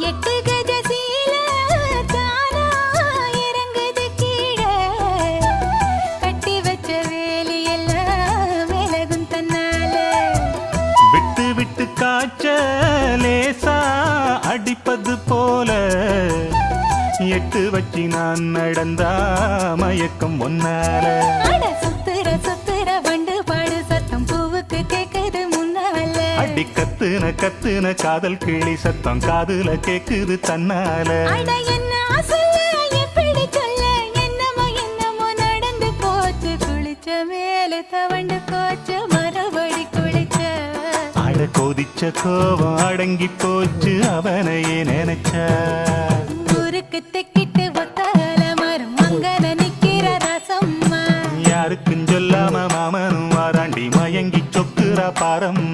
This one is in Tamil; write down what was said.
எட்டு கஜ சீல தானா இறங்குது கீழே கட்டி வச்ச வேலி எல்லாம் விலகும் தன்னால விட்டு விட்டு காய்ச்ச லேசா அடிப்பது போல எட்டு வச்சு நான் நடந்தா மயக்கம் ஒன்னால அட சுத்துற சுத்துற வண்டு பாடு சத்தம் பூவுக்கு கேக்குது முன்னால அடி கத்துன கத்துன காதல் கிளி சத்தம் காதுல கேக்குது தன்னால அட என்ன சொல்ல எப்படி சொல்ல என்னமோ என்னமோ நடந்து போச்சு குளிச்ச மேல தவண்டு போச்சு மறுபடி குளிச்ச அட கொதிச்ச கோபம் அடங்கி போச்சு அவனையே நினைச்ச ஊருக்கு தெக்கிட்டு ஒத்தால மரம் அங்கன நிக்கிற ரசம்மா யாருக்கும் சொல்லாம மாமனும் வாராண்டி மயங்கி சொக்குறா பாரம்மா